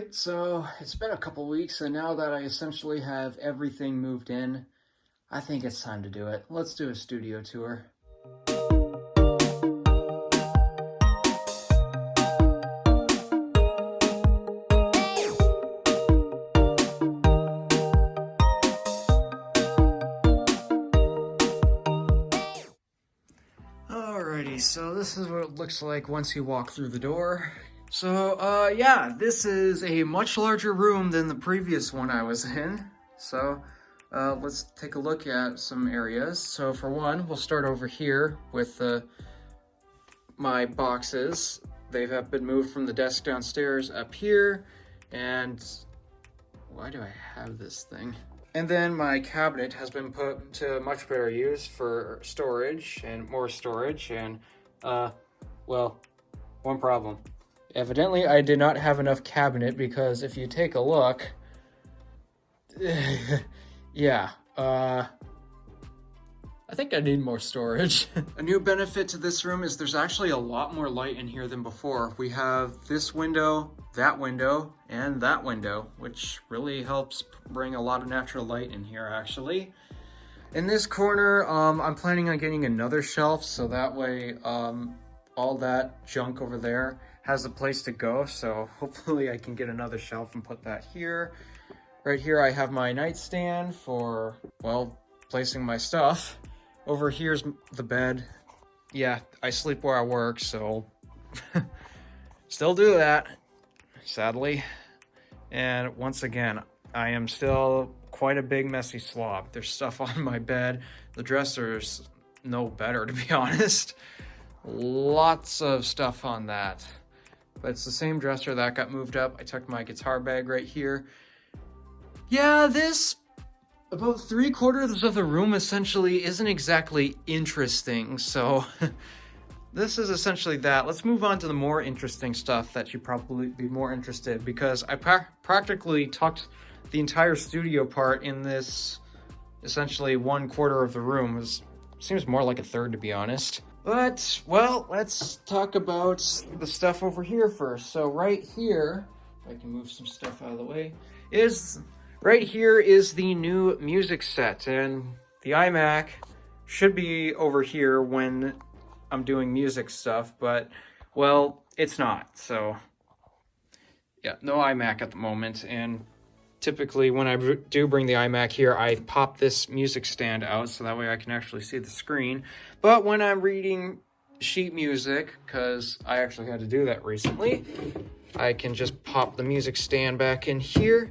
Alright, so it's been a couple weeks, and now that I essentially have everything moved in, I think it's time to do it. Let's do a studio tour. Alrighty, so this is what it looks like once you walk through the door. So, yeah, this is a much larger room than the previous one I was in. So, let's take a look at some areas. So, for one, we'll start over here with my boxes. They have been moved from the desk downstairs up here. And why do I have this thing? And then my cabinet has been put to much better use for storage and more storage. And, well, one problem. Evidently, I did not have enough cabinet because if you take a look, yeah, I think I need more storage. A new benefit to this room is there's actually a lot more light in here than before. We have this window, and that window, which really helps bring a lot of natural light in here, actually. In this corner, I'm planning on getting another shelf, so that way, all that junk over there has a place to go, so hopefully I can get another shelf and put that here. Right here I have my nightstand for, well, placing my stuff. Over here's the bed. Yeah, I sleep where I work, so still do that, sadly. And once again, I am still quite a big messy slob. There's stuff on my bed. The dresser's no better, to be honest. Lots of stuff on that. But it's the same dresser that got moved up. I tucked my guitar bag right here. Yeah, this, about 3/4 of the room essentially isn't exactly interesting. So this is essentially that. Let's move on to the more interesting stuff that you'd probably be more interested, because I practically tucked the entire studio part in this essentially 1/4 of the room. It seems more like a third, to be honest. But, well, let's talk about the stuff over here first. So right here, if I can move some stuff out of the way, right here is the new music set. And the iMac should be over here when I'm doing music stuff, but, well, it's not. So, yeah, no iMac at the moment. And typically when I do bring the iMac here, I pop this music stand out so that way I can actually see the screen. But when I'm reading sheet music, because I actually had to do that recently, I can just pop the music stand back in here,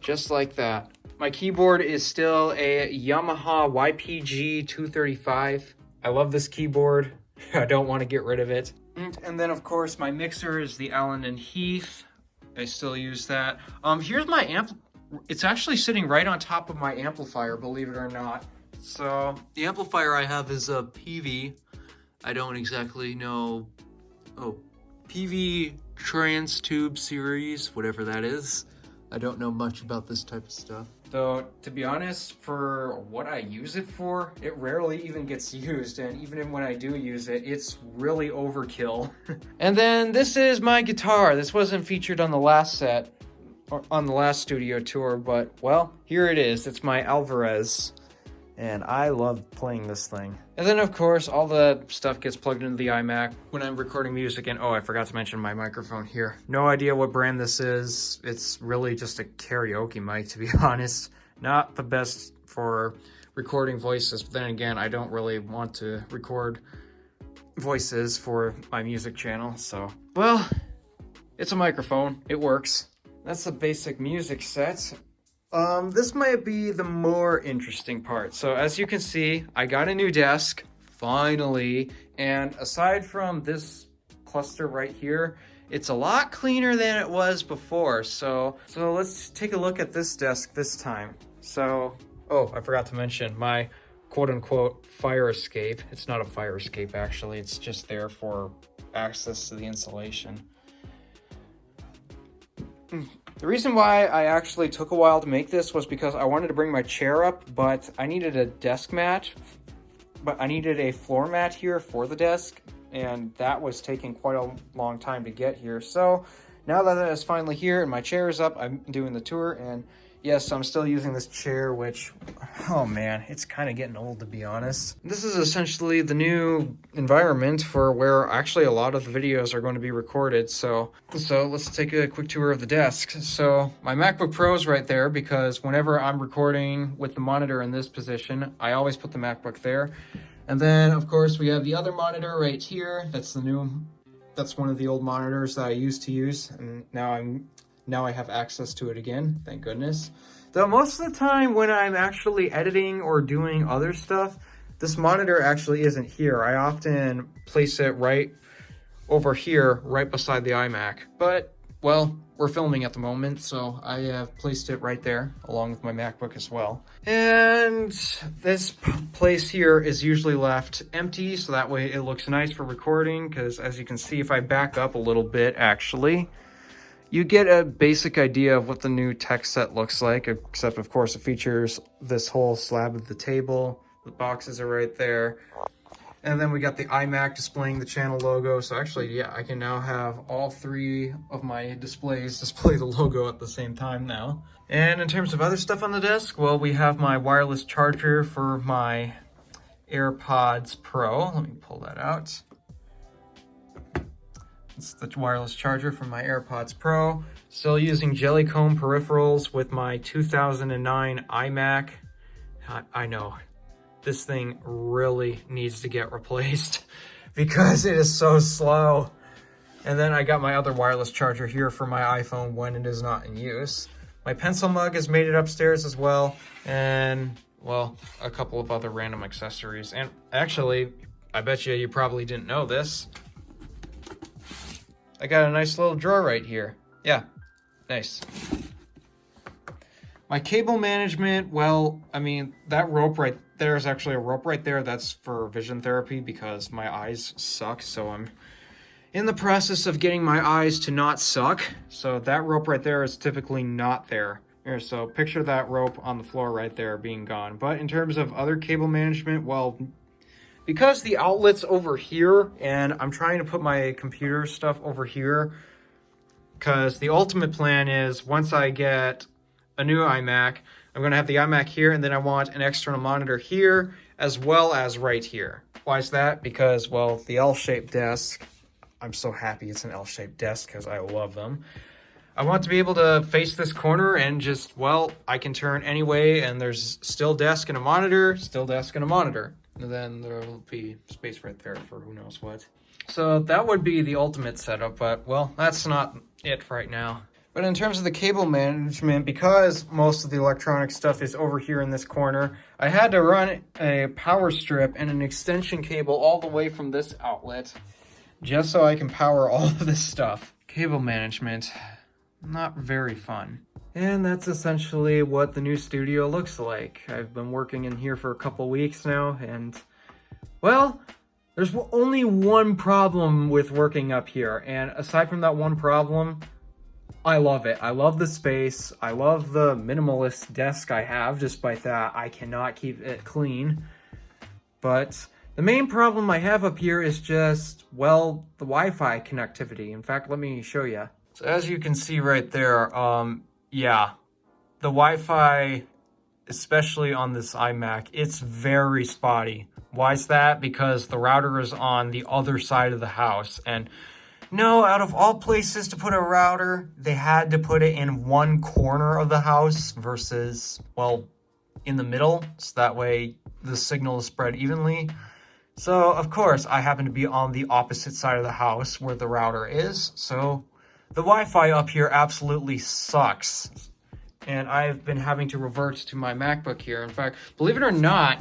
just like that. My keyboard is still a Yamaha YPG 235. I love this keyboard. I don't want to get rid of it. And then, of course, my mixer is the Allen & Heath. I still use that. Here's my amp. It's actually sitting right on top of my amplifier, believe it or not. So the amplifier I have is a PV. I don't exactly know. Oh, PV Trans Tube Series, whatever that is. I don't know much about this type of stuff. Though, to be honest, for what I use it for, it rarely even gets used. And even when I do use it, it's really overkill. And then this is my guitar. This wasn't featured on the last set, or on the last studio tour, but, well, here it is. It's my Alvarez. And I love playing this thing. And then, of course, all the stuff gets plugged into the iMac when I'm recording music. And, oh, I forgot to mention my microphone here. No idea what brand this is. It's really just a karaoke mic, to be honest. Not the best for recording voices. But then again, I don't really want to record voices for my music channel. So, well, it's a microphone. It works. That's the basic music set. This might be the more interesting part. So as you can see, I got a new desk, finally, and aside from this cluster right here, it's a lot cleaner than it was before. So let's take a look at this desk this time. So, oh, I forgot to mention my quote-unquote fire escape. It's not a fire escape, actually. It's just there for access to the insulation. The reason why I actually took a while to make this was because I wanted to bring my chair up, but I needed a desk mat, but I needed a floor mat here for the desk, and that was taking quite a long time to get here. So now that that is finally here and my chair is up, I'm doing the tour, and yes, I'm still using this chair, which, oh man, it's kind of getting old, to be honest. This is essentially the new environment for where actually a lot of the videos are going to be recorded. So let's take a quick tour of the desk. So my MacBook Pro is right there because whenever I'm recording with the monitor in this position, I always put the MacBook there. And then, of course, we have the other monitor right here. That's one of the old monitors that I used to use, and now I have access to it again, thank goodness. Though most of the time when I'm actually editing or doing other stuff, this monitor actually isn't here. I often place it right over here, right beside the iMac. But, well, we're filming at the moment, so I have placed it right there, along with my MacBook as well. And this place here is usually left empty, so that way it looks nice for recording, because as you can see, if I back up a little bit, actually, you get a basic idea of what the new tech set looks like, except of course it features this whole slab of the table. The boxes are right there. And then we got the iMac displaying the channel logo. So actually, yeah, I can now have all three of my displays display the logo at the same time now. And in terms of other stuff on the desk, well, we have my wireless charger for my AirPods Pro. Let me pull that out. It's the wireless charger for my AirPods Pro. Still using Jellycomb peripherals with my 2009 iMac. I know, this thing really needs to get replaced because it is so slow. And then I got my other wireless charger here for my iPhone when it is not in use. My pencil mug has made it upstairs as well. And, well, a couple of other random accessories. And actually, I bet you probably didn't know this. I got a nice little drawer right here. Yeah, nice. My cable management, well, I mean, that rope right there is actually a rope right there. That's for vision therapy because my eyes suck. So I'm in the process of getting my eyes to not suck. So that rope right there is typically not there. Here, so picture that rope on the floor right there being gone. But in terms of other cable management, well, because the outlet's over here and I'm trying to put my computer stuff over here, because the ultimate plan is once I get a new iMac, I'm going to have the iMac here, and then I want an external monitor here as well as right here. Why is that? Because, well, the L-shaped desk, I'm so happy it's an L-shaped desk because I love them. I want to be able to face this corner and just, well, I can turn any way and there's still desk and a monitor, still desk and a monitor. And then there'll be space right there for who knows what. So that would be the ultimate setup, but, well, that's not it right now. But in terms of the cable management, because most of the electronic stuff is over here in this corner, I had to run a power strip and an extension cable all the way from this outlet just so I can power all of this stuff. Cable management, not very fun. And that's essentially what the new studio looks like. I've been working in here for a couple weeks now, and, well, there's only one problem with working up here, and aside from that one problem, I love it. I love the space. I love the minimalist desk I have. Despite that, I cannot keep it clean. But the main problem I have up here is just, well, the Wi-Fi connectivity. In fact, let me show you. So as you can see right there, yeah, the Wi-Fi, especially on this iMac, it's very spotty. Why is that? Because the router is on the other side of the house. And no, out of all places to put a router, they had to put it in one corner of the house versus, well, in the middle. So that way the signal is spread evenly. So, of course, I happen to be on the opposite side of the house where the router is. So the Wi-Fi up here absolutely sucks. And I've been having to revert to my MacBook here. In fact, believe it or not,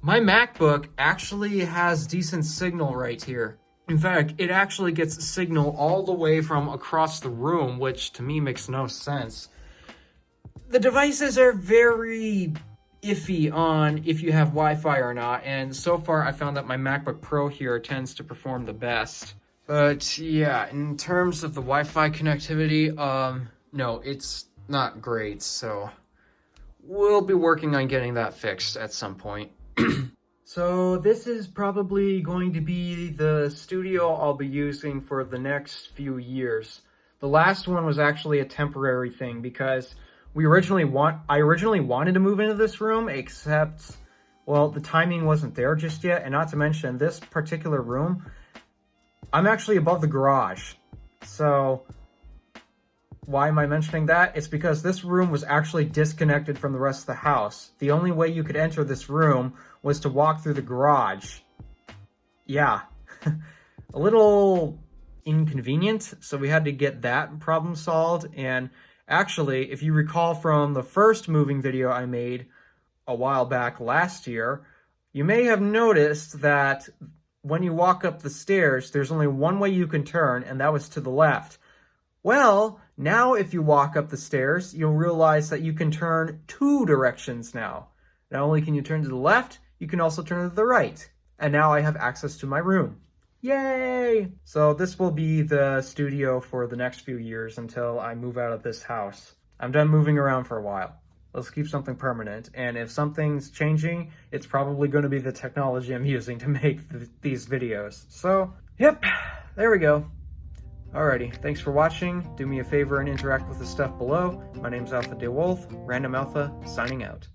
my MacBook actually has decent signal right here. In fact, it actually gets signal all the way from across the room, which to me makes no sense. The devices are very iffy on if you have Wi-Fi or not, and so far I found that my MacBook Pro here tends to perform the best. But yeah, in terms of the Wi-Fi connectivity, no, it's not great, so we'll be working on getting that fixed at some point. So this is probably going to be the studio I'll be using for the next few years. The last one was actually a temporary thing because I originally wanted to move into this room, except, well, the timing wasn't there just yet. And not to mention, this particular room, I'm actually above the garage. So why am I mentioning that? It's because this room was actually disconnected from the rest of the house. The only way you could enter this room was to walk through the garage. Yeah, a little inconvenient, so we had to get that problem solved. And actually, if you recall from the first moving video I made a while back last year, you may have noticed that when you walk up the stairs, there's only one way you can turn, and that was to the left. Well, now if you walk up the stairs, you'll realize that you can turn 2 directions now. Not only can you turn to the left, you can also turn to the right. And now I have access to my room. Yay! So this will be the studio for the next few years until I move out of this house. I'm done moving around for a while. Let's keep something permanent. And if something's changing, it's probably going to be the technology I'm using to make these videos. So, yep, there we go. Alrighty, thanks for watching. Do me a favor and interact with the stuff below. My name's DeWolf, Random Alpha, signing out.